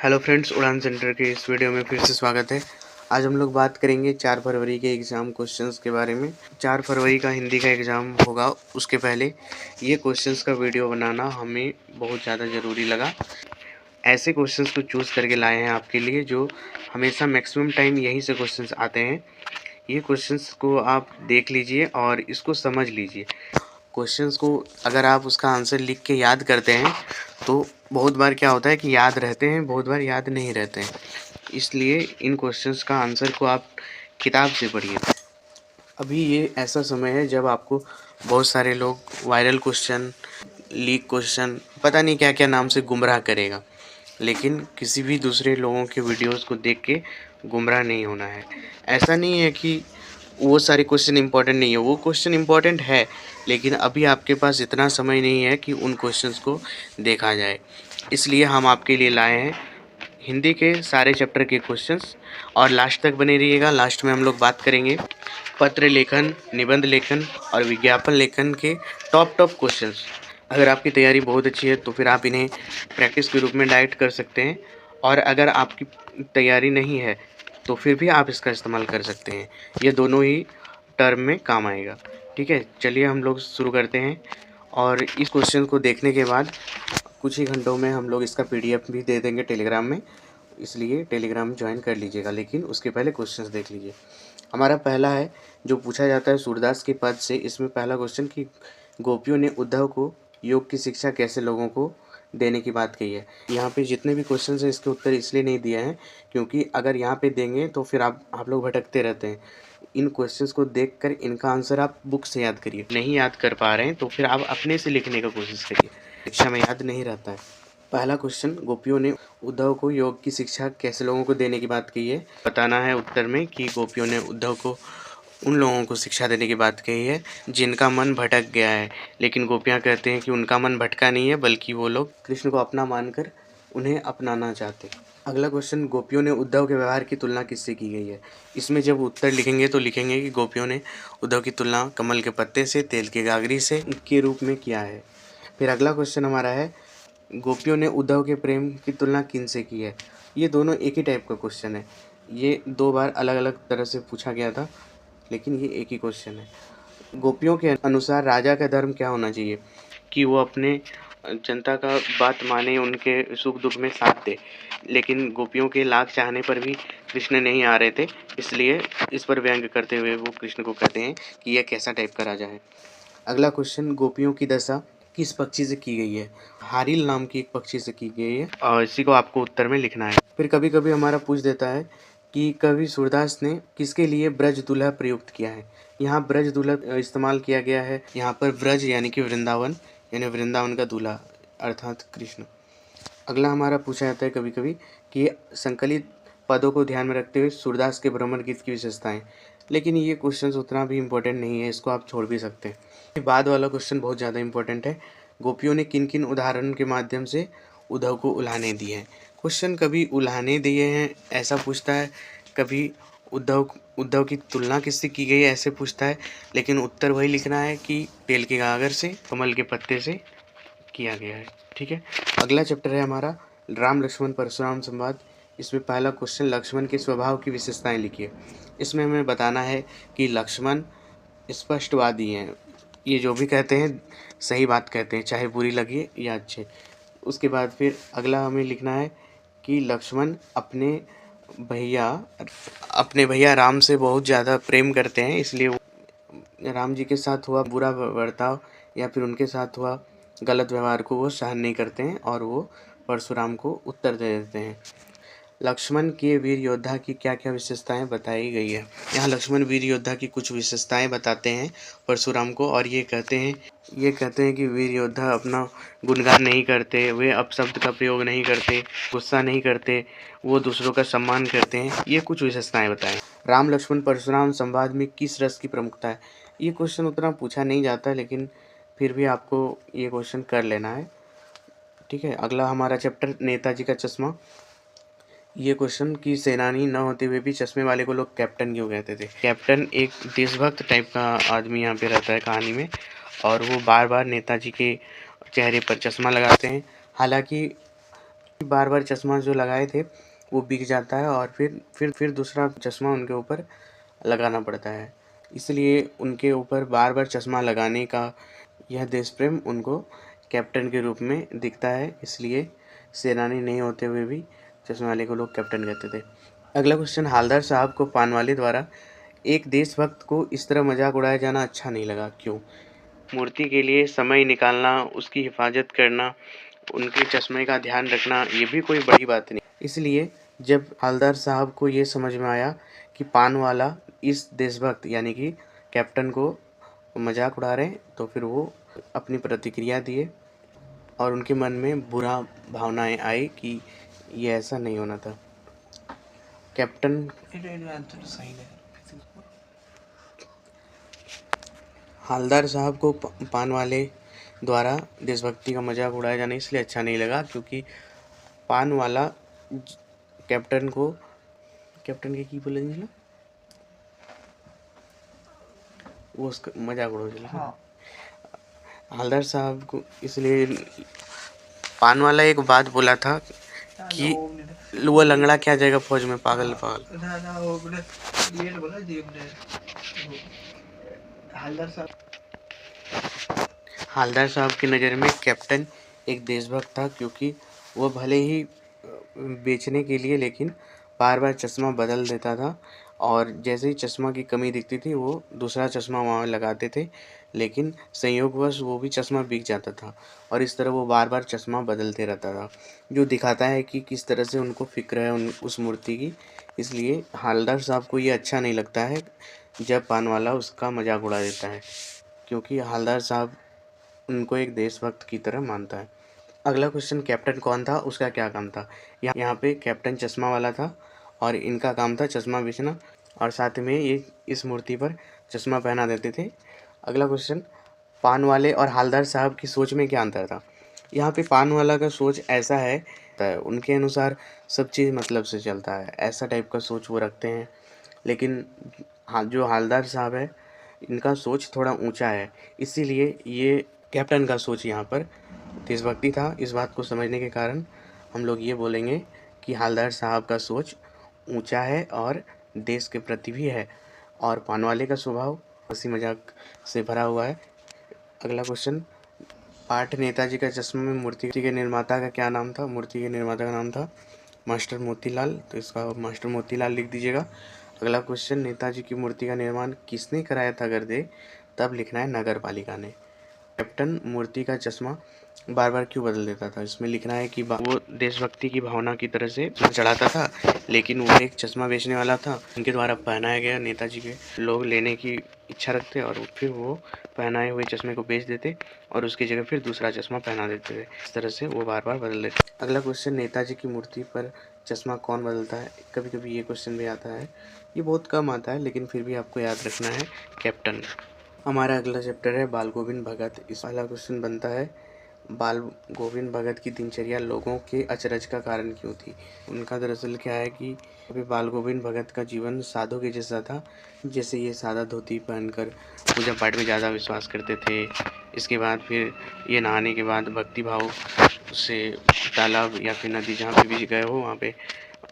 Hello friends, उड़ान centre के इस वीडियो में फिर से स्वागत है। आज हम लोग बात करेंगे 4 फरवरी के एग्ज़ाम क्वेश्चंस के बारे में। 4 फरवरी का हिंदी का एग्ज़ाम होगा, उसके पहले ये क्वेश्चंस का वीडियो बनाना हमें बहुत ज़्यादा ज़रूरी लगा। ऐसे क्वेश्चंस को चूज़ करके लाए हैं आपके लिए जो हमेशा मैक्सिमम टाइम यहीं से क्वेश्चंस आते हैं। ये क्वेश्चंस को आप देख लीजिए और इसको समझ लीजिए। क्वेश्चंस को अगर आप उसका आंसर लिख के याद करते हैं तो बहुत बार क्या होता है कि याद रहते हैं, बहुत बार याद नहीं रहते हैं। इसलिए इन क्वेश्चंस का आंसर को आप किताब से पढ़िए। अभी ये ऐसा समय है जब आपको बहुत सारे लोग वायरल क्वेश्चन, लीक क्वेश्चन, पता नहीं क्या क्या नाम से गुमराह करेगा, लेकिन किसी भी दूसरे लोगों के वीडियोस को देख के गुमराह नहीं होना है। ऐसा नहीं है कि वो सारे क्वेश्चन इम्पोर्टेंट नहीं है, वो क्वेश्चन इम्पोर्टेंट है, लेकिन अभी आपके पास इतना समय नहीं है कि उन क्वेश्चंस को देखा जाए। इसलिए हम आपके लिए लाए हैं हिंदी के सारे चैप्टर के क्वेश्चंस, और लास्ट तक बने रहिएगा। लास्ट में हम लोग बात करेंगे पत्र लेखन, निबंध लेखन और विज्ञापन लेखन के टॉप क्वेश्चंस। अगर आपकी तैयारी बहुत अच्छी है तो फिर आप इन्हें प्रैक्टिस के रूप में डायरेक्ट कर सकते हैं, और अगर आपकी तैयारी नहीं है तो फिर भी आप इसका इस्तेमाल कर सकते हैं। ये दोनों ही टर्म में काम आएगा। ठीक है, चलिए हम लोग शुरू करते हैं। और इस क्वेश्चन को देखने के बाद कुछ ही घंटों में हम लोग इसका पीडीएफ भी दे देंगे टेलीग्राम में, इसलिए टेलीग्राम ज्वाइन कर लीजिएगा। लेकिन उसके पहले क्वेश्चंस देख लीजिए। हमारा पहला है जो पूछा जाता है सूरदास के पद से। इसमें पहला क्वेश्चन कि गोपियों ने उद्धव को योग की शिक्षा कैसे लोगों को देने की बात कही है। यहाँ पे जितने भी क्वेश्चन हैं इसके उत्तर इसलिए नहीं दिए हैं क्योंकि अगर यहाँ पे देंगे तो फिर आप लोग भटकते रहते हैं। इन क्वेश्चंस को देखकर इनका आंसर आप बुक से याद करिए। नहीं याद कर पा रहे हैं तो फिर आप अपने से लिखने का कोशिश करिए, शिक्षा में याद नहीं रहता है। पहला क्वेश्चन, गोपियों ने उद्धव को योग की शिक्षा कैसे लोगों को देने की बात कही है। बताना है उत्तर में कि गोपियों ने उद्धव को उन लोगों को शिक्षा देने की बात कही है जिनका मन भटक गया है। लेकिन गोपियाँ कहते हैं कि उनका मन भटका नहीं है, बल्कि वो लोग कृष्ण को अपना मानकर उन्हें अपनाना चाहते हैं। अगला क्वेश्चन, गोपियों ने उद्धव के व्यवहार की तुलना किससे की गई है। इसमें जब उत्तर लिखेंगे तो लिखेंगे कि गोपियों ने उद्धव की तुलना कमल के पत्ते से, तेल की गागरी से के रूप में किया है। फिर अगला क्वेश्चन हमारा है, गोपियों ने उद्धव के प्रेम की तुलना किन से की है। ये दोनों एक ही टाइप का क्वेश्चन है। ये 2 बार अलग अलग तरह से पूछा गया था, लेकिन ये एक ही क्वेश्चन है। गोपियों के अनुसार राजा का धर्म क्या होना चाहिए कि वो अपने जनता का बात माने, उनके सुख दुख में साथ दे। लेकिन गोपियों के लाख चाहने पर भी कृष्ण नहीं आ रहे थे, इसलिए इस पर व्यंग करते हुए वो कृष्ण को कहते हैं कि यह कैसा टाइप का राजा है। अगला क्वेश्चन, गोपियों की दशा किस पक्षी से की गई है। हारिल नाम की एक पक्षी से की गई है, और इसी को आपको उत्तर में लिखना है। फिर कभी कभी हमारा पूछ देता है कि कवि सूरदास ने किसके लिए ब्रज दुल्हा प्रयुक्त किया है। यहाँ ब्रज दुल्हा इस्तेमाल किया गया है। यहाँ पर ब्रज यानी कि वृंदावन, यानी वृंदावन का दूल्हा अर्थात कृष्ण। अगला हमारा पूछा जाता है कभी कभी कि संकलित पदों को ध्यान में रखते हुए सूरदास के भ्रमर गीत की विशेषताएं। लेकिन ये क्वेश्चन उतना भी इम्पोर्टेंट नहीं है, इसको आप छोड़ भी सकते हैं। बाद वाला क्वेश्चन बहुत ज़्यादा इम्पोर्टेंट है, गोपियों ने किन किन उदाहरण के माध्यम से उद्धव को उल्हाने दिए हैं। क्वेश्चन कभी उल्हाने दिए हैं ऐसा पूछता है, कभी उद्धव की तुलना किससे की गई है ऐसे पूछता है, लेकिन उत्तर वही लिखना है कि तेल के गागर से, कमल के पत्ते से किया गया है। ठीक है, अगला चैप्टर है हमारा राम लक्ष्मण परशुराम संवाद। इसमें पहला क्वेश्चन, लक्ष्मण के स्वभाव की विशेषताएं लिखिए। इसमें हमें बताना है कि लक्ष्मण स्पष्टवादी हैं, ये जो भी कहते हैं सही बात कहते हैं, चाहे बुरी लगे या अच्छे। उसके बाद फिर अगला हमें लिखना है कि लक्ष्मण अपने भैया राम से बहुत ज़्यादा प्रेम करते हैं, इसलिए वो राम जी के साथ हुआ बुरा बर्ताव या फिर उनके साथ हुआ गलत व्यवहार को वो सहन नहीं करते हैं और वो परशुराम को उत्तर दे देते हैं। लक्ष्मण के वीर योद्धा की क्या क्या विशेषताएं बताई गई है। यहाँ लक्ष्मण वीर योद्धा की कुछ विशेषताएं बताते हैं परशुराम को, और ये कहते हैं कि वीर योद्धा अपना गुणगान नहीं करते, वे अपशब्द का प्रयोग नहीं करते, गुस्सा नहीं करते, वो दूसरों का सम्मान करते हैं। ये कुछ विशेषताएं बताएं। राम लक्ष्मण परशुराम संवाद में किस रस की प्रमुखता है। ये क्वेश्चन उतना पूछा नहीं जाता, लेकिन फिर भी आपको ये क्वेश्चन कर लेना है। ठीक है, अगला हमारा चैप्टर नेताजी का चश्मा। ये क्वेश्चन कि सेनानी न होते हुए भी चश्मे वाले को लोग कैप्टन क्यों कहते थे। कैप्टन एक देशभक्त टाइप का आदमी यहाँ पे रहता है कहानी में, और वो बार बार नेताजी के चेहरे पर चश्मा लगाते हैं। हालांकि बार बार चश्मा जो लगाए थे वो बिक जाता है और फिर दूसरा चश्मा उनके ऊपर लगाना पड़ता है। इसलिए उनके ऊपर बार बार चश्मा लगाने का यह देश प्रेम उनको कैप्टन के रूप में दिखता है, इसलिए सेनानी नहीं होते हुए भी चश्मे वाले को लोग कैप्टन कहते थे। अगला क्वेश्चन, हालदार साहब को पानवाले द्वारा एक देशभक्त को इस तरह मजाक उड़ाया जाना अच्छा नहीं लगा, क्यों? मूर्ति के लिए समय निकालना, उसकी हिफाजत करना, उनके चश्मे का ध्यान रखना, ये भी कोई बड़ी बात नहीं। इसलिए जब हवलदार साहब को ये समझ में आया कि पानवाला इस देशभक्त यानी कि कैप्टन को मजाक उड़ा रहे हैं, तो फिर वो अपनी प्रतिक्रिया दिए और उनके मन में बुरा भावनाएं आई कि ये ऐसा नहीं होना था। कैप्टन हालदार साहब को पान वाले द्वारा देशभक्ति का मजाक उड़ाया जाना इसलिए अच्छा नहीं लगा क्योंकि पान वाला कैप्टन के की बोलेंगे ना, वो उसका मजाक उड़ा। हाँ। हालदार साहब को इसलिए पान वाला एक बात बोला था कि वो लंगड़ा क्या जाएगा फौज में, पागल पागल। हालदार साहब की नज़र में कैप्टन एक देशभक्त था क्योंकि वो भले ही बेचने के लिए लेकिन बार बार चश्मा बदल देता था और जैसे ही चश्मा की कमी दिखती थी वो दूसरा चश्मा वहाँ लगाते थे, लेकिन संयोगवश वो भी चश्मा बिक जाता था और इस तरह वो बार बार चश्मा बदलते रहता था, जो दिखाता है कि किस तरह से उनको फ़िक्र है उस मूर्ति की। इसलिए हालदार साहब को ये अच्छा नहीं लगता है जब पानवाला उसका मजाक उड़ा देता है, क्योंकि हालदार साहब उनको एक देशभक्त की तरह मानता है। अगला क्वेश्चन, कैप्टन कौन था, उसका क्या काम था? यहाँ पे कैप्टन चश्मा वाला था और इनका काम था चश्मा बेचना और साथ में ये इस मूर्ति पर चश्मा पहना देते थे। अगला क्वेश्चन, पान वाले और हालदार साहब की सोच में क्या अंतर था? यहाँ पे पान वाला का सोच ऐसा है उनके अनुसार सब चीज़ मतलब से चलता है, ऐसा टाइप का सोच वो रखते हैं। लेकिन हाँ, जो हालदार साहब है इनका सोच थोड़ा ऊंचा है, इसीलिए ये कैप्टन का सोच यहाँ पर देशभक्ति था। इस बात को समझने के कारण हम लोग ये बोलेंगे कि हालदार साहब का सोच ऊंचा है और देश के प्रति भी है और पानवाले का स्वभाव हंसी मजाक से भरा हुआ है। अगला क्वेश्चन, पाठ नेताजी का चश्मा में मूर्ति के निर्माता का क्या नाम था? मूर्ति के निर्माता का नाम था मास्टर मोतीलाल, तो इसका मास्टर मोतीलाल लिख दीजिएगा। अगला क्वेश्चन, नेताजी की मूर्ति का निर्माण किसने कराया था अगर दे, तब लिखना है नगर पालिका ने। कैप्टन मूर्ति का चश्मा बार बार क्यों बदल देता था? इसमें लिखना है कि वो देशभक्ति की भावना की तरह से चढ़ाता था, लेकिन वो एक चश्मा बेचने वाला था, उनके द्वारा पहनाया गया नेताजी के लोग लेने की इच्छा रखते और फिर वो पहनाए हुए चश्मे को बेच देते और उसकी जगह फिर दूसरा चश्मा पहना देते थे। इस तरह से वो बार बार बदल देते। अगला क्वेश्चन, नेताजी की मूर्ति पर चश्मा कौन बदलता है? कभी कभी ये क्वेश्चन भी आता है, ये बहुत कम आता है लेकिन फिर भी आपको याद रखना है, कैप्टन। हमारा अगला चैप्टर है बाल गोविंद भगत। इस वाला क्वेश्चन बनता है, बाल गोविंद भगत की दिनचर्या लोगों के अचरज का कारण क्यों थी? उनका दरअसल क्या है कि अभी बाल गोविंद भगत का जीवन साधु के जैसा था, जैसे ये सादा धोती पहनकर पूजा पाठ में ज़्यादा विश्वास करते थे। इसके बाद फिर ये नहाने के बाद भक्ति भाव से तालाब या फिर नदी जहाँ पे भी गए हो वहाँ पे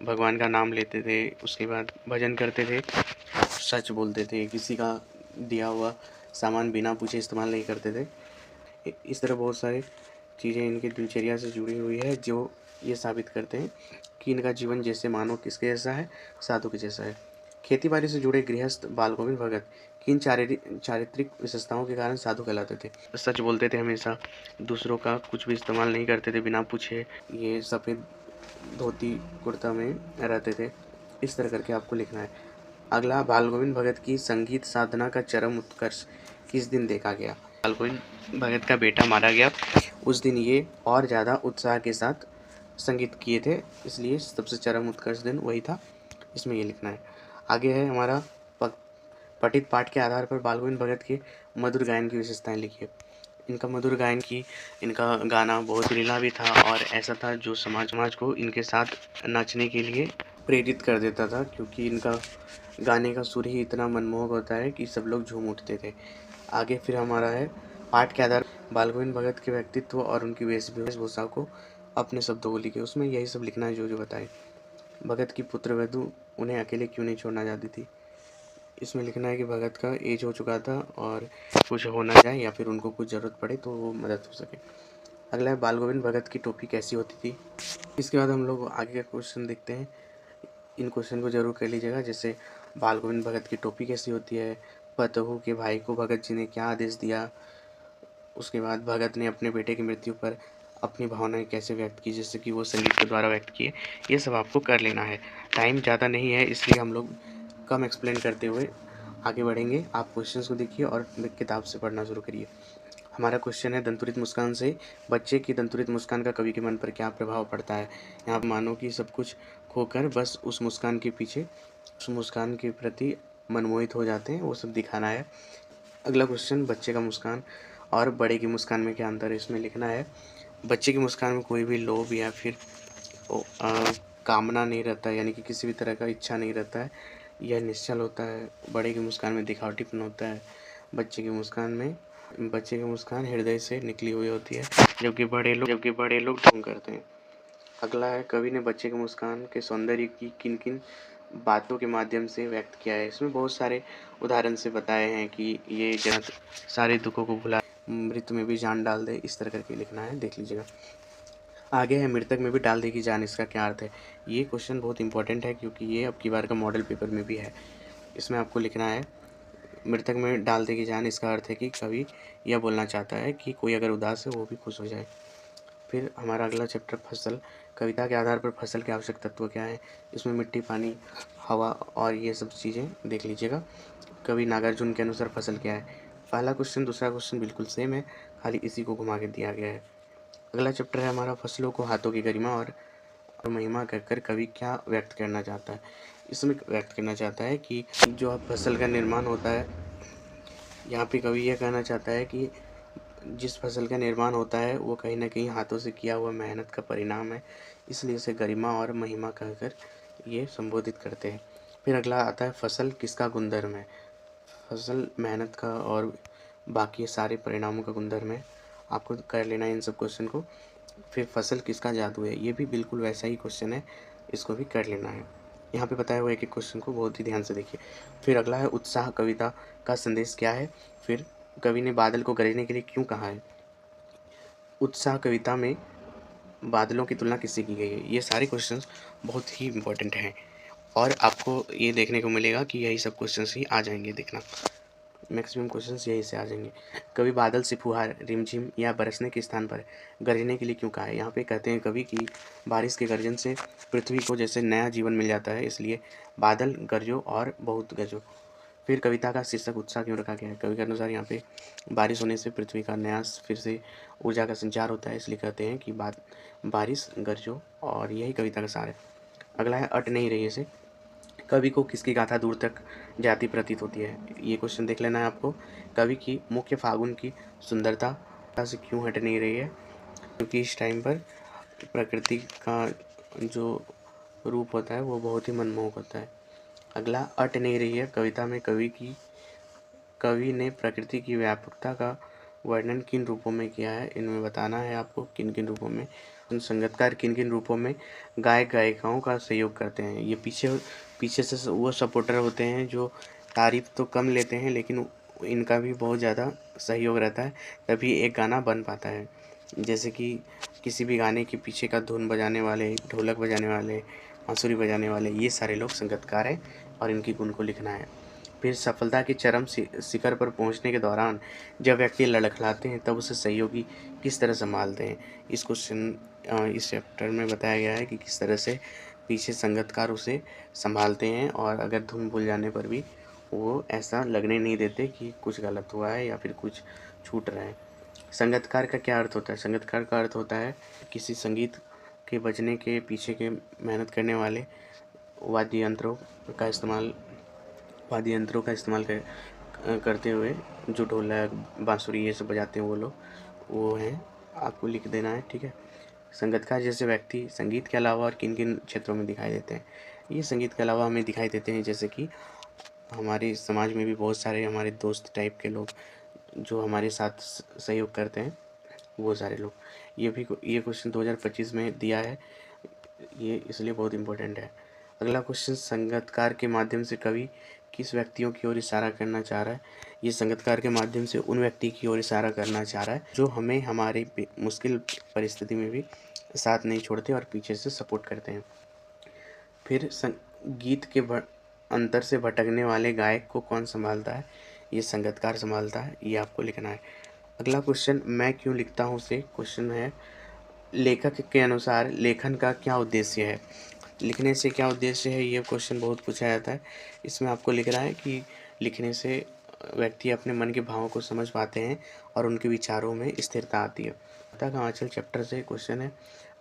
भगवान का नाम लेते थे। उसके बाद भजन करते थे, सच बोलते थे, किसी का दिया हुआ सामान बिना पूछे इस्तेमाल नहीं करते थे। इस तरह बहुत सारी चीज़ें इनकी दिनचर्या से जुड़ी हुई है जो ये साबित करते हैं कि इनका जीवन जैसे मानो किसके जैसा है, साधु के जैसा है। खेती-बाड़ी से जुड़े गृहस्थ बाल गोविंद भगत किन चारित्रिक विशेषताओं के कारण साधु कहलाते थे? सच बोलते थे हमेशा, दूसरों का कुछ भी इस्तेमाल नहीं करते थे बिना पूछे, ये सफ़ेद धोती कुर्ता में रहते थे। इस तरह करके आपको लिखना है। अगला, बाल गोविंद भगत की संगीत साधना का चरम उत्कर्ष किस दिन देखा गया? बाल गोविंद भगत का बेटा मारा गया, उस दिन ये और ज़्यादा उत्साह के साथ संगीत किए थे, इसलिए सबसे चरम उत्कर्ष दिन वही था, इसमें ये लिखना है। आगे है हमारा पठित पाठ के आधार पर बाल गोविंद भगत के मधुर गायन की विशेषताएं लिखिए। इनका मधुर गायन की इनका गाना बहुत सुरीला भी था और ऐसा था जो समाज को इनके साथ नाचने के लिए प्रेरित कर देता था, क्योंकि इनका गाने का सुर ही इतना मनमोहक होता है कि सब लोग झूम उठते थे। आगे फिर हमारा है पाठ के आधार बाल गोविंद भगत के व्यक्तित्व और उनकी वेशभूषा को अपने शब्दों को लिखे, उसमें यही सब लिखना है जो जो बताए। भगत की पुत्र वधू उन्हें अकेले क्यों नहीं छोड़ना चाहती थी, इसमें लिखना है कि भगत का एज हो चुका था और कुछ हो ना जाए या फिर उनको कुछ ज़रूरत पड़े तो वो मदद हो सके। अगला है बाल गोविंद भगत की टोपी कैसी होती थी। इसके बाद हम लोग आगे का क्वेश्चन देखते हैं। इन क्वेश्चन को जरूर कर लीजिएगा, जैसे बाल गोविंद भगत की टोपी कैसी होती है, पतहू के भाई को भगत जी ने क्या आदेश दिया, उसके बाद भगत ने अपने बेटे की मृत्यु पर अपनी भावनाएं कैसे व्यक्त की, जैसे कि वो संगीत के द्वारा व्यक्त किए। ये सब आपको कर लेना है। टाइम ज़्यादा नहीं है इसलिए हम लोग कम एक्सप्लेन करते हुए आगे बढ़ेंगे। आप क्वेश्चंस को देखिए और किताब से पढ़ना शुरू करिए। हमारा क्वेश्चन है दंतुरित मुस्कान से बच्चे की दंतुरित मुस्कान का कवि के मन पर क्या प्रभाव पड़ता है। यहाँ पर मानो कि सब कुछ खोकर बस उस मुस्कान के पीछे, उस मुस्कान के प्रति मनमोहित हो जाते हैं, वो सब दिखाना है। अगला क्वेश्चन, बच्चे का मुस्कान और बड़े की मुस्कान में क्या अंतर है, इसमें लिखना है बच्चे की मुस्कान में कोई भी लोभ या फिर कामना नहीं रहता है, यानी कि किसी भी तरह का इच्छा नहीं रहता है, यह निश्चल होता है। बड़े की मुस्कान में दिखावटीपन होता है। बच्चे की मुस्कान हृदय से निकली हुई होती है, जबकि बड़े लोग ढोंग करते हैं। अगला है कवि ने बच्चे की मुस्कान के सौंदर्य की किन किन बातों के माध्यम से व्यक्त किया है। इसमें बहुत सारे उदाहरण से बताए हैं कि ये जन सारे दुखों को भुला मृत्यु में भी जान डाल दे, इस तरह करके लिखना है, देख लीजिएगा। आगे है मृतक में भी डाल देगी जान, इसका क्या अर्थ है। ये क्वेश्चन बहुत इंपॉर्टेंट है क्योंकि ये अब की बार का मॉडल पेपर में भी है। इसमें आपको लिखना है मृतक में डाल देगी जान, इसका अर्थ है कि कवि यह बोलना चाहता है कि कोई अगर उदास है वो भी खुश हो जाए। फिर हमारा अगला चैप्टर फसल, कविता के आधार पर फसल के आवश्यक तत्व क्या है। इसमें मिट्टी, पानी, हवा और ये सब चीज़ें देख लीजिएगा। कवि नागार्जुन के अनुसार फसल क्या है। पहला क्वेश्चन दूसरा क्वेश्चन बिल्कुल सेम है, खाली इसी को घुमा के दिया गया है। अगला चैप्टर है हमारा फसलों को हाथों की गरिमा और महिमा कहकर कवि क्या व्यक्त करना चाहता है। इसमें व्यक्त करना चाहता है कि जो अब फसल का निर्माण होता है, यहाँ पे कवि यह कहना चाहता है कि जिस फसल का निर्माण होता है वो कहीं ना कहीं हाथों से किया हुआ मेहनत का परिणाम है, इसलिए इसे गरिमा और महिमा कहकर ये संबोधित करते हैं। फिर अगला आता है फसल किसका गुणधर्म है। फसल मेहनत का और बाकी सारे परिणामों का गुणधर्म है, आपको कर लेना है इन सब क्वेश्चन को। फिर फसल किसका जादू है, ये भी बिल्कुल वैसा ही क्वेश्चन है, इसको भी कर लेना है। यहाँ पे बताया हुआ एक एक क्वेश्चन को बहुत ही ध्यान से देखिए। फिर अगला है उत्साह कविता का संदेश क्या है। फिर कवि ने बादल को गरजने के लिए क्यों कहा है। उत्साह कविता में बादलों की तुलना किससे की गई है। ये सारे क्वेश्चंस बहुत ही इम्पोर्टेंट हैं और आपको ये देखने को मिलेगा कि यही सब क्वेश्चंस ही आ जाएंगे, देखना मैक्सिमम क्वेश्चंस यही से आ जाएंगे। कभी बादल से फुहार, रिमझिम या बरसने के स्थान पर गरजने के लिए क्यों कहा है। यहाँ पे कहते हैं कवि की बारिश के गर्जन से पृथ्वी को जैसे नया जीवन मिल जाता है, इसलिए बादल गरजो और बहुत गरजो। फिर कविता का शीर्षक उत्साह क्यों रखा गया है। कवि के अनुसार यहाँ पे बारिश होने से पृथ्वी का नया फिर से ऊर्जा का संचार होता है, इसलिए कहते हैं कि बारिश गरजो, और यही कविता का सार है। अगला है अट नहीं रही से कवि को किसकी गाथा दूर तक जाती प्रतीत होती है। ये क्वेश्चन देख लेना है आपको। कवि की मुख्य फागुन की सुंदरता से क्यों हट नहीं रही है, क्योंकि इस टाइम पर प्रकृति का जो रूप होता है वो बहुत ही मनमोहक होता है। अगला अट नहीं रही है कविता में कवि ने प्रकृति की व्यापकता का वर्णन किन रूपों में किया है। इनमें बताना है आपको किन किन रूपों में, संगीतकार किन किन रूपों में गायक गायिकाओं का सहयोग करते हैं। ये पीछे से वो सपोर्टर होते हैं जो तारीफ तो कम लेते हैं, लेकिन इनका भी बहुत ज़्यादा सहयोग रहता है, तभी एक गाना बन पाता है। जैसे कि किसी भी गाने के पीछे का धुन बजाने वाले, ढोलक बजाने वाले, बांसुरी बजाने वाले, ये सारे लोग संगीतकार हैं और इनकी गुण को लिखना है। फिर सफलता के चरम शिखर पर पहुंचने के दौरान जब व्यक्ति लड़खड़ाते हैं तब उसे सहयोगी किस तरह संभालते हैं। इस चैप्टर में बताया गया है कि किस तरह से पीछे संगीतकार उसे संभालते हैं और अगर धुन भूल जाने पर भी वो ऐसा लगने नहीं देते कि कुछ गलत हुआ है या फिर कुछ छूट रहा है। संगीतकार का क्या अर्थ होता है। संगीतकार का अर्थ होता है किसी संगीत के बजने के पीछे के मेहनत करने वाले वाद्य यंत्रों का इस्तेमाल करते हुए, जो ढोलक, बांसुरी ये सब बजाते हैं वो लोग, वो हैं, आपको लिख देना है, ठीक है। संगीतकार जैसे व्यक्ति संगीत के अलावा और किन किन क्षेत्रों में दिखाई देते हैं। ये संगीत के अलावा हमें दिखाई देते हैं जैसे कि हमारे समाज में भी बहुत सारे हमारे दोस्त टाइप के लोग जो हमारे साथ सहयोग करते हैं, वो सारे लोग। ये क्वेश्चन 2025 में दिया है, ये इसलिए बहुत इम्पोर्टेंट है। अगला क्वेश्चन, संगतकार के माध्यम से कवि किस व्यक्तियों की ओर इशारा करना चाह रहा है? ये संगतकार के माध्यम से उन व्यक्ति की ओर इशारा करना चाह रहा है जो हमें हमारी मुश्किल परिस्थिति में भी साथ नहीं छोड़ते और पीछे से सपोर्ट करते हैं। फिर गीत के अंतर से भटकने वाले गायक को कौन संभालता है? ये संगतकार संभालता है, ये आपको लिखना है। अगला क्वेश्चन, मैं क्यों लिखता हूँ से क्वेश्चन है, लेखक के अनुसार लेखन का क्या उद्देश्य है? लिखने से क्या उद्देश्य है, ये क्वेश्चन बहुत पूछा जाता है। इसमें आपको लिखना है कि लिखने से व्यक्ति अपने मन के भावों को समझ पाते हैं और उनके विचारों में स्थिरता आती है। माता का आंचल चैप्टर से क्वेश्चन है,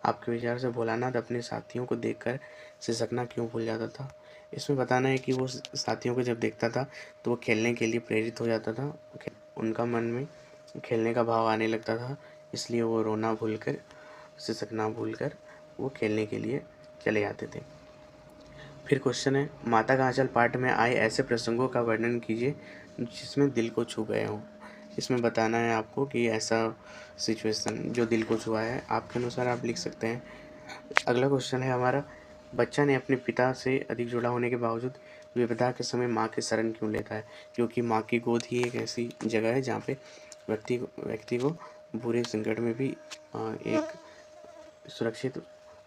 आपके विचार से भोलानाथ अपने साथियों को देखकर सिसकना क्यों भूल जाता था? इसमें बताना है कि वो साथियों को जब देखता था तो वो खेलने के लिए प्रेरित हो जाता था, उनका मन में खेलने का भाव आने लगता था, इसलिए वो रोना भूलकर, सिसकना भूलकर वो खेलने के लिए चले जाते थे। फिर क्वेश्चन है, माता का आंचल पाठ में आए ऐसे प्रसंगों का वर्णन कीजिए जिसमें दिल को छू गए हों। इसमें बताना है आपको कि ऐसा सिचुएशन जो दिल को छुआ है, आपके अनुसार आप लिख सकते हैं। अगला क्वेश्चन है हमारा, बच्चा ने अपने पिता से अधिक जुड़ा होने के बावजूद विपदा के समय माँ की शरण क्यों लेता है? क्योंकि माँ की गोद ही एक ऐसी जगह है जहाँ पे व्यक्ति को बुरे संकट में भी एक सुरक्षित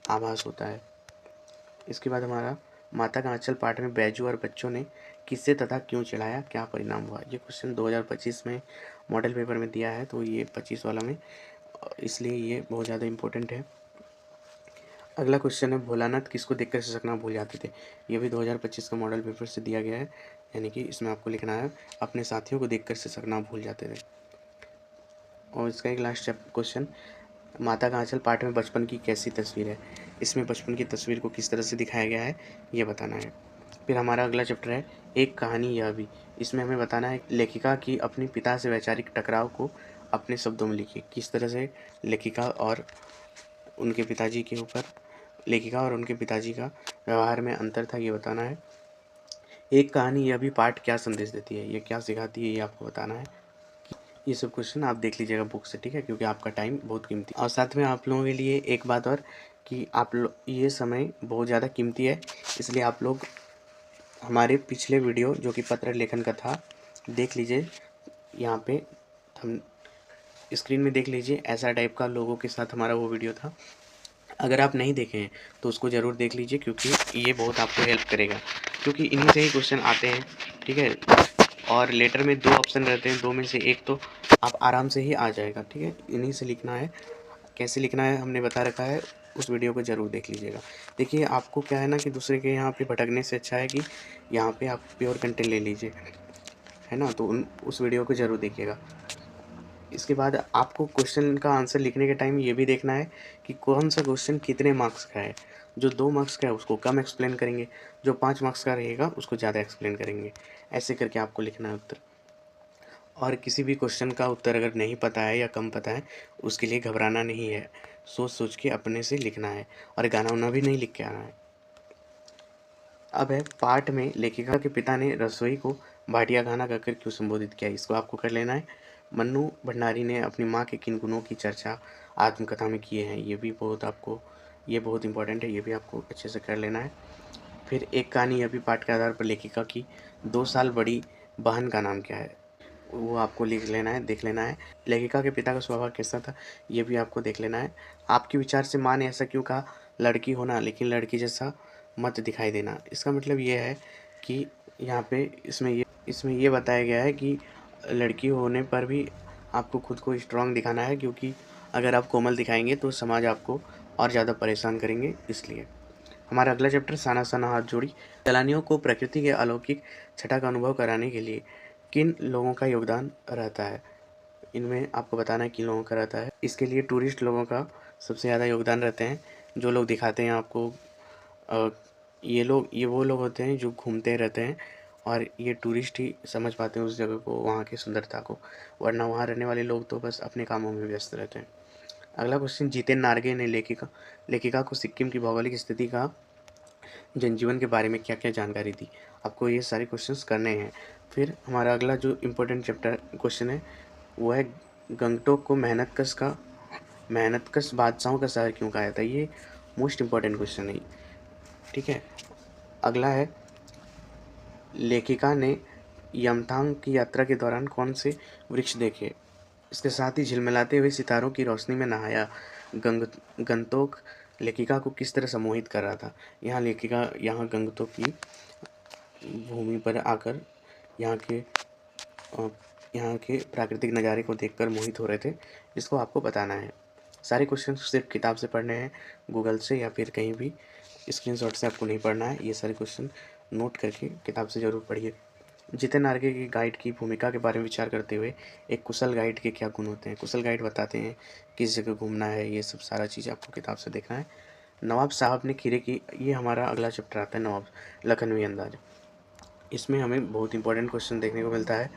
आभास होता है। इसके बाद हमारा, माता का आंचल पाठ में बैजू और बच्चों ने किससे तथा क्यों चिढ़ाया, क्या परिणाम हुआ? ये क्वेश्चन 2025 में मॉडल पेपर में दिया है, तो ये 25 वाला में, इसलिए ये बहुत ज़्यादा इम्पोर्टेंट है। अगला क्वेश्चन है, भोलानाथ किसको देखकर सिसकना भूल जाते थे? ये भी 2025 का मॉडल पेपर से दिया गया है, यानी कि इसमें आपको लिखना है अपने साथियों को देखकर सिसकना भूल जाते थे। और इसका एक लास्ट क्वेश्चन, माता का आंचल पाठ में बचपन की कैसी तस्वीर है? इसमें बचपन की तस्वीर को किस तरह से दिखाया गया है, ये बताना है। फिर हमारा अगला चैप्टर है, एक कहानी यह भी। इसमें हमें बताना है लेखिका की अपने पिता से वैचारिक टकराव को अपने शब्दों में लिखिए। किस तरह से लेखिका और उनके पिताजी के ऊपर, लेखिका और उनके पिताजी का व्यवहार में अंतर था, ये बताना है। एक कहानी यह भी पाठ क्या संदेश देती है, ये क्या सिखाती है, ये आपको बताना है। ये सब क्वेश्चन आप देख लीजिएगा बुक से, ठीक है, क्योंकि आपका टाइम बहुत कीमती है। और साथ में आप लोगों के लिए एक बात और, कि आप लोग, ये समय बहुत ज़्यादा कीमती है, इसलिए आप लोग हमारे पिछले वीडियो जो कि पत्र लेखन का था देख लीजिए। यहाँ पे हम स्क्रीन में देख लीजिए, ऐसा टाइप का लोगों के साथ हमारा वो वीडियो था। अगर आप नहीं देखे हैं तो उसको ज़रूर देख लीजिए, क्योंकि ये बहुत आपको हेल्प करेगा, क्योंकि इन्हीं से ही क्वेश्चन आते हैं, ठीक है। और लेटर में 2 ऑप्शन रहते हैं, 2 में से एक तो आप आराम से ही आ जाएगा, ठीक है। इन्हीं से लिखना है, कैसे लिखना है हमने बता रखा है, उस वीडियो को ज़रूर देख लीजिएगा। देखिए आपको क्या है ना, कि दूसरे के यहाँ पे भटकने से अच्छा है कि यहाँ पे आप प्योर कंटेंट ले लीजिए, है ना। तो उस वीडियो को ज़रूर देखिएगा। इसके बाद आपको क्वेश्चन का आंसर लिखने के टाइम ये भी देखना है कि कौन सा क्वेश्चन कितने मार्क्स का है। जो 2 मार्क्स का है उसको कम एक्सप्लेन करेंगे, जो 5 मार्क्स का रहेगा उसको ज़्यादा एक्सप्लेन करेंगे। ऐसे करके आपको लिखना है उत्तर। और किसी भी क्वेश्चन का उत्तर अगर नहीं पता है या कम पता है, उसके लिए घबराना नहीं है, सोच सोच के अपने से लिखना है, और गाना उना भी नहीं लिख के आना है। अब है पाठ में लेखिका के पिता ने रसोई को भाटिया खाना कहकर क्यों संबोधित किया, इसको आपको कर लेना है। मन्नू भंडारी ने अपनी माँ के किन गुणों की चर्चा आत्मकथा में किए हैं, ये भी बहुत आपको, ये बहुत इंपॉर्टेंट है, ये भी आपको अच्छे से कर लेना है। फिर एक कहानी यह भी पाठ के आधार पर लेखिका की 2 साल बड़ी बहन का नाम क्या है, वो आपको लिख लेना है, देख लेना है। लेखिका के पिता का स्वभाव कैसा था, ये भी आपको देख लेना है। आपके विचार से माँ ने ऐसा क्यों कहा, लड़की होना लेकिन लड़की जैसा मत दिखाई देना। इसका मतलब ये है कि यहाँ पे इसमें ये बताया गया है कि लड़की होने पर भी आपको खुद को स्ट्रांग दिखाना है, क्योंकि अगर आप कोमल दिखाएंगे तो समाज आपको और ज़्यादा परेशान करेंगे। इसलिए हमारा अगला चैप्टर, साना साना हाथ जोड़ी। सैलानियों को प्रकृति के अलौकिक छटा का अनुभव कराने के लिए किन लोगों का योगदान रहता है, इनमें आपको बताना है किन लोगों का रहता है। इसके लिए टूरिस्ट लोगों का सबसे ज़्यादा योगदान रहते हैं, जो लोग दिखाते हैं आपको। ये वो लोग होते हैं जो घूमते रहते हैं, और ये टूरिस्ट ही समझ पाते हैं उस जगह को, वहाँ की सुंदरता को, वरना वहाँ रहने वाले लोग तो बस अपने कामों में व्यस्त रहते हैं। अगला क्वेश्चन, जितेन नारगे ने लेखिका को सिक्किम की भौगोलिक स्थिति का जनजीवन के बारे में क्या क्या जानकारी दी। आपको ये सारे क्वेश्चंस करने हैं। फिर हमारा अगला जो इम्पोर्टेंट चैप्टर क्वेश्चन है वो है, गंगटोक को मेहनतकश का मेहनतकश बादशाहों का शहर क्यों कहा जाता है? ये मोस्ट इम्पॉर्टेंट क्वेश्चन है, ठीक है। अगला है, लेखिका ने यमथांग की यात्रा के दौरान कौन से वृक्ष देखे? इसके साथ ही झिलमिलाते हुए सितारों की रोशनी में नहाया गंगटोक लेखिका को किस तरह सम्मोहित कर रहा था? यहाँ लेखिका यहाँ गंगटोक की भूमि पर आकर यहाँ के यहाँ के प्राकृतिक नज़ारे को देखकर मोहित हो रहे थे। इसको आपको बताना है। सारे क्वेश्चन सिर्फ किताब से पढ़ने हैं, गूगल से या फिर कहीं भी स्क्रीनशॉट से आपको नहीं पढ़ना है। ये सारे क्वेश्चन नोट करके किताब से ज़रूर पढ़िए। जितेन आर्गे की गाइड की भूमिका के बारे में विचार करते हुए एक कुशल गाइड के क्या गुण होते हैं? कुशल गाइड बताते हैं किस जगह घूमना है, ये सब सारा चीज़ आपको किताब से देखना है। नवाब साहब ने खीरे की, ये हमारा अगला चैप्टर आता है, नवाब लखनवी अंदाज। इसमें हमें बहुत इंपॉर्टेंट क्वेश्चन देखने को मिलता है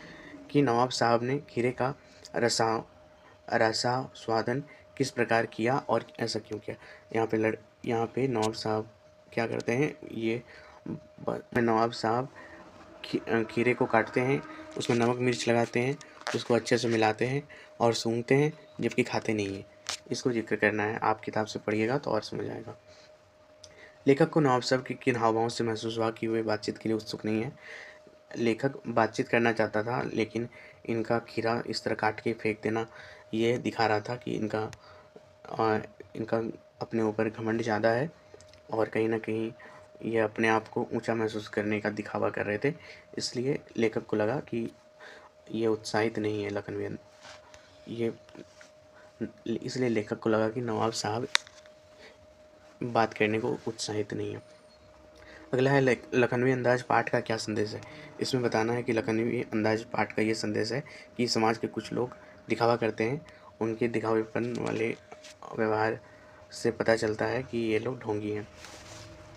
कि नवाब साहब ने खीरे का रसास्वादन किस प्रकार किया और ऐसा क्यों किया? यहाँ पे नवाब साहब क्या करते हैं, ये नवाब साहब खीरे को काटते हैं, उसमें नमक मिर्च लगाते हैं, उसको अच्छे से मिलाते हैं और सूंघते हैं, जबकि खाते नहीं हैं। इसको जिक्र करना है, आप किताब से पढ़िएगा तो और समझ आएगा। लेखक को नवाब साहब के किन हाव-भाव से महसूस हुआ कि वे बातचीत के लिए उत्सुक नहीं है? लेखक बातचीत करना चाहता था, लेकिन इनका खीरा इस तरह काट के फेंक देना ये दिखा रहा था कि इनका अपने ऊपर घमंड ज़्यादा है और कहीं न कहीं ये अपने आप को ऊंचा महसूस करने का दिखावा कर रहे थे। इसलिए लेखक को लगा कि ये उत्साहित नहीं है लखनवी, ये इसलिए लेखक को लगा कि नवाब साहब बात करने को उत्साहित नहीं है। अगला है, लखनवी अंदाज पाठ का क्या संदेश है? इसमें बताना है कि लखनवी अंदाज पाठ का ये संदेश है कि समाज के कुछ लोग दिखावा करते हैं, उनके दिखावेपन वाले व्यवहार से पता चलता है कि ये लोग ढोंगी हैं।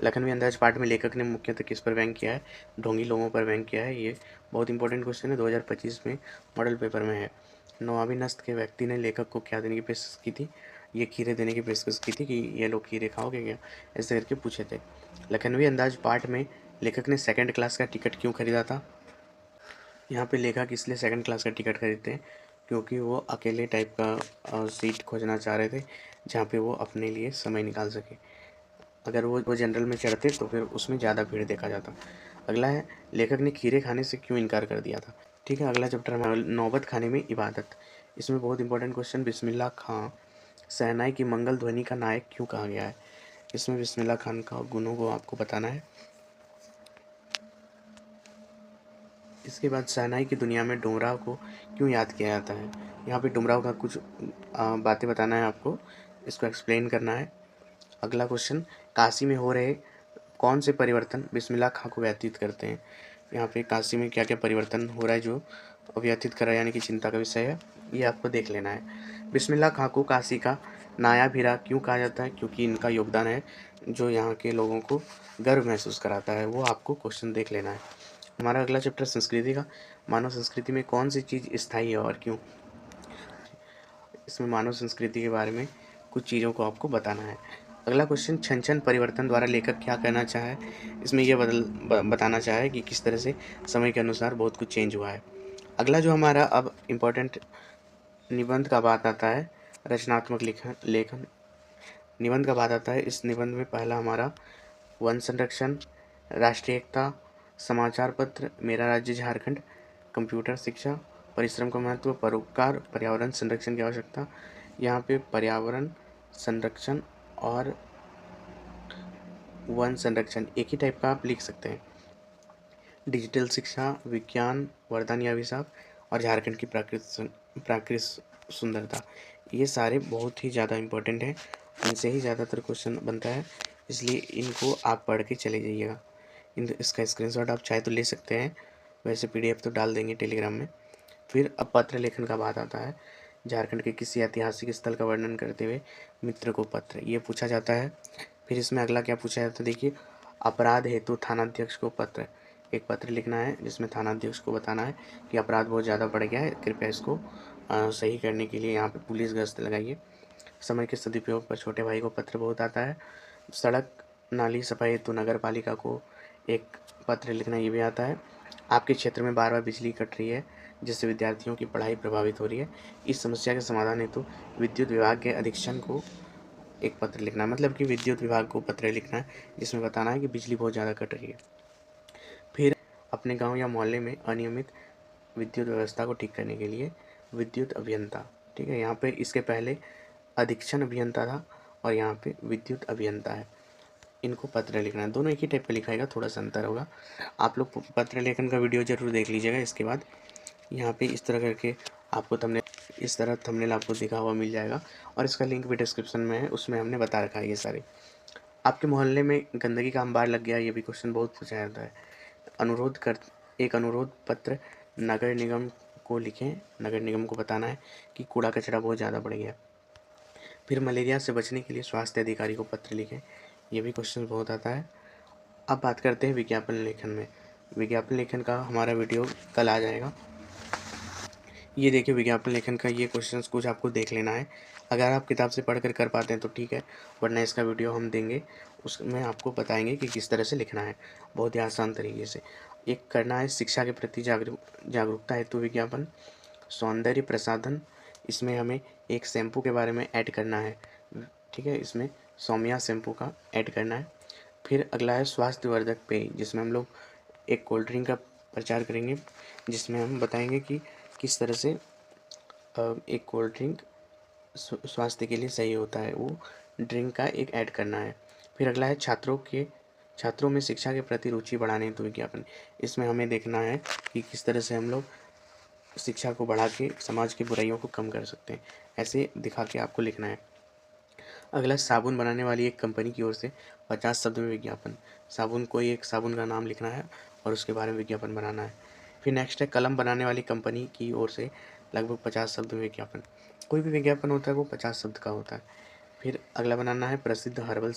लखनवी अंदाज पाठ में लेखक ने मुख्यतः किस पर व्यंग किया है? ढोंगी लोगों पर व्यंग किया है। ये बहुत इंपॉर्टेंट क्वेश्चन है, 2025 में मॉडल पेपर में है। नवाबी नस्ल के व्यक्ति ने लेखक को क्या देने की पेशकश की थी? ये खीरे देने की पेशकश की थी कि ये लोग खीरे खाओगे क्या, ऐसे करके पूछे थे। लखनवी अंदाज पाठ में लेखक ने सेकंड क्लास का टिकट क्यों खरीदा था? यहाँ पे लेखक इसलिए सेकंड क्लास का टिकट खरीदते हैं क्योंकि वो अकेले टाइप का सीट खोजना चाह रहे थे, जहाँ पे वो अपने लिए समय निकाल सके। अगर वो जनरल में चढ़ते तो फिर उसमें ज़्यादा भीड़ देखा जाता। अगला है, लेखक ने खीरे खाने से क्यों इनकार कर दिया था? ठीक है, अगला चैप्टर हमारा नौबत खाने में इबादत। इसमें बहुत इंपॉर्टेंट क्वेश्चन, बिस्मिल्लाह खां शहनाई की मंगल ध्वनि का नायक क्यों कहा गया है? इसमें बिस्मिल्लाह खान का गुणों को आपको बताना है। इसके बाद शहनाई की दुनिया में डुमराव को क्यों याद किया जाता है? यहाँ पे डुमराव का कुछ बातें बताना है आपको, इसको एक्सप्लेन करना है। अगला क्वेश्चन, काशी में हो रहे कौन से परिवर्तन बिस्मिल्लाह खां को व्यतीत करते हैं? यहाँ पे काशी में क्या क्या परिवर्तन हो रहा है जो व्यतीत कर रहा है, यानी कि चिंता का विषय है, ये आपको देख लेना है। बिस्मिल्लाह खां को काशी का नायाब हीरा क्यों कहा जाता है? क्योंकि इनका योगदान है जो यहाँ के लोगों को गर्व महसूस कराता है, वो आपको क्वेश्चन देख लेना है। हमारा अगला चैप्टर संस्कृति का, मानव संस्कृति में कौन सी चीज़ स्थायी है और क्यों? इसमें मानव संस्कृति के बारे में कुछ चीज़ों को आपको बताना है। अगला क्वेश्चन, छन छन परिवर्तन द्वारा लेखक क्या कहना चाहे? इसमें यह बताना चाहे कि किस तरह से समय के अनुसार बहुत कुछ चेंज हुआ है। अगला जो हमारा अब इम्पोर्टेंट निबंध का बात आता है, रचनात्मक लेखन निबंध का बात आता है। इस निबंध में पहला हमारा वन संरक्षण, राष्ट्रीय एकता, समाचार पत्र, मेरा राज्य झारखंड, कंप्यूटर शिक्षा, परिश्रम का महत्व, परोपकार, पर्यावरण संरक्षण की आवश्यकता। यहाँ पे पर्यावरण संरक्षण और वन संरक्षण एक ही टाइप का आप लिख सकते हैं। डिजिटल शिक्षा, विज्ञान, वरदान या अभिशाप और झारखंड की प्राकृतिक सुंदरता, ये सारे बहुत ही ज़्यादा इम्पोर्टेंट हैं, इनसे ही ज़्यादातर क्वेश्चन बनता है, इसलिए इनको आप पढ़ के चले जाइएगा। इसका स्क्रीनशॉट आप चाहे तो ले सकते हैं, वैसे पीडीएफ तो डाल देंगे टेलीग्राम में। फिर अब पत्र लेखन का बात आता है। झारखंड के किसी ऐतिहासिक स्थल का वर्णन करते हुए मित्र को पत्र, ये पूछा जाता है। फिर इसमें अगला क्या पूछा जाता है, देखिए, अपराध हेतु थानाध्यक्ष को पत्र, एक पत्र लिखना है जिसमें थानाध्यक्ष को बताना है कि अपराध बहुत ज़्यादा बढ़ गया है, कृपया इसको सही करने के लिए यहाँ पे पुलिस गश्त लगाइए। समय के सदुपयोग पर छोटे भाई को पत्र बहुत आता है। सड़क नाली सफाई हेतु नगर पालिका को एक पत्र लिखना, ये भी आता है। आपके क्षेत्र में बार बार बिजली कट रही है, जिससे विद्यार्थियों की पढ़ाई प्रभावित हो रही है। इस समस्या के समाधान हेतु विद्युत विभाग के अधीक्षक को एक पत्र लिखना है, मतलब कि विद्युत विभाग को पत्र लिखना है जिसमें बताना है कि बिजली बहुत ज़्यादा कट रही है। फिर अपने गांव या मोहल्ले में अनियमित विद्युत व्यवस्था को ठीक करने के लिए विद्युत अभियंता, ठीक है, यहाँ पे इसके पहले अधीक्षण अभियंता था और यहाँ पे विद्युत अभियंता है, इनको पत्र लिखना है। दोनों एक ही टाइप पे लिखाएगा, थोड़ा सा अंतर होगा। आप लोग पत्र लेखन का वीडियो जरूर देख लीजिएगा। इसके बाद यहाँ पे इस तरह करके आपको इस तरह थंबनेल आपको दिखा हुआ मिल जाएगा और इसका लिंक भी डिस्क्रिप्शन में है, उसमें हमने बता रखा है ये सारे। आपके मोहल्ले में गंदगी का अंबार लग गया, ये भी क्वेश्चन बहुत पूछा जाता है। एक अनुरोध पत्र नगर निगम को लिखें। नगर निगम को बताना है कि कूड़ा कचरा बहुत ज़्यादा बढ़ गया। फिर मलेरिया से बचने के लिए स्वास्थ्य अधिकारी को पत्र लिखें, ये भी क्वेश्चन बहुत आता है। अब बात करते हैं विज्ञापन लेखन में। विज्ञापन लेखन का हमारा वीडियो कल आ जाएगा। ये देखिए विज्ञापन लेखन का ये क्वेश्चंस कुछ आपको देख लेना है। अगर आप किताब से पढ़कर कर पाते हैं तो ठीक है, वरना इसका वीडियो हम देंगे, उसमें आपको बताएंगे कि किस तरह से लिखना है बहुत ही आसान तरीके से। एक करना है शिक्षा के प्रति जागरूकता हेतु विज्ञापन। सौंदर्य प्रसाधन, इसमें हमें एक शैम्पू के बारे में ऐड करना है, ठीक है, इसमें सौम्या शैम्पू का ऐड करना है। फिर अगला है स्वास्थ्यवर्धक पेय, जिसमें हम लोग एक कोल्ड ड्रिंक का प्रचार करेंगे, जिसमें हम बताएंगे कि किस तरह से एक कोल्ड ड्रिंक स्वास्थ्य के लिए सही होता है, वो ड्रिंक का एक ऐड करना है। फिर अगला है छात्रों में शिक्षा के प्रति रुचि बढ़ाने हेतु विज्ञापन। इसमें हमें देखना है कि किस तरह से हम लोग शिक्षा को बढ़ा के समाज की बुराइयों को कम कर सकते हैं, ऐसे दिखा के आपको लिखना है। अगला साबुन बनाने वाली एक कंपनी की ओर से 50 शब्द में विज्ञापन। एक साबुन का नाम लिखना है और उसके बारे में विज्ञापन बनाना है। फिर नेक्स्ट है कलम बनाने वाली कंपनी की ओर से लगभग 50 शब्द में विज्ञापन। कोई भी विज्ञापन होता है वो 50 शब्द का होता है। फिर अगला बनाना है प्रसिद्ध हर्बल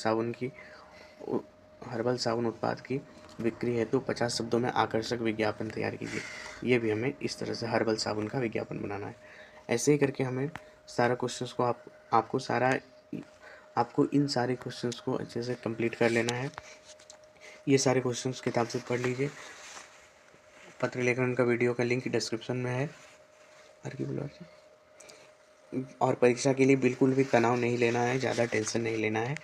साबुन उत्पाद की बिक्री हेतु 50 शब्दों में आकर्षक विज्ञापन तैयार कीजिए। ये भी हमें इस तरह से हर्बल साबुन का विज्ञापन बनाना है। ऐसे ही करके हमें सारा क्वेश्चंस को आपको इन सारे क्वेश्चंस को अच्छे से कंप्लीट कर लेना है। ये सारे क्वेश्चंस किताब से पढ़ लीजिए। पत्र लेखन का वीडियो का लिंक डिस्क्रिप्शन में है। और परीक्षा के लिए बिल्कुल भी तनाव नहीं लेना है, ज़्यादा टेंशन नहीं लेना है,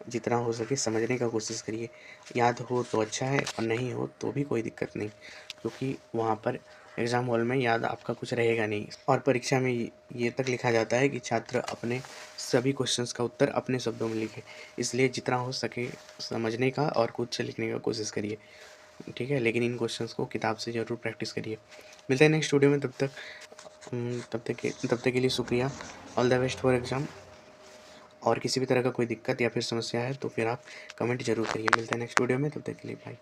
जितना हो सके समझने का कोशिश करिए। याद हो तो अच्छा है और नहीं हो तो भी कोई दिक्कत नहीं, क्योंकि वहाँ पर एग्ज़ाम हॉल में याद आपका कुछ रहेगा नहीं। और परीक्षा में ये तक लिखा जाता है कि छात्र अपने सभी क्वेश्चंस का उत्तर अपने शब्दों में लिखे, इसलिए जितना हो सके समझने का और खुद से लिखने का कोशिश करिए, ठीक है। लेकिन इन क्वेश्चंस को किताब से ज़रूर प्रैक्टिस करिए। मिलते हैं नेक्स्ट वीडियो में, तब तक के लिए शुक्रिया। All the best for exam. और किसी भी तरह का कोई दिक्कत या फिर समस्या है तो फिर आप कमेंट जरूर करिए। मिलते हैं नेक्स्ट वीडियो में, तब तक के लिए बाय।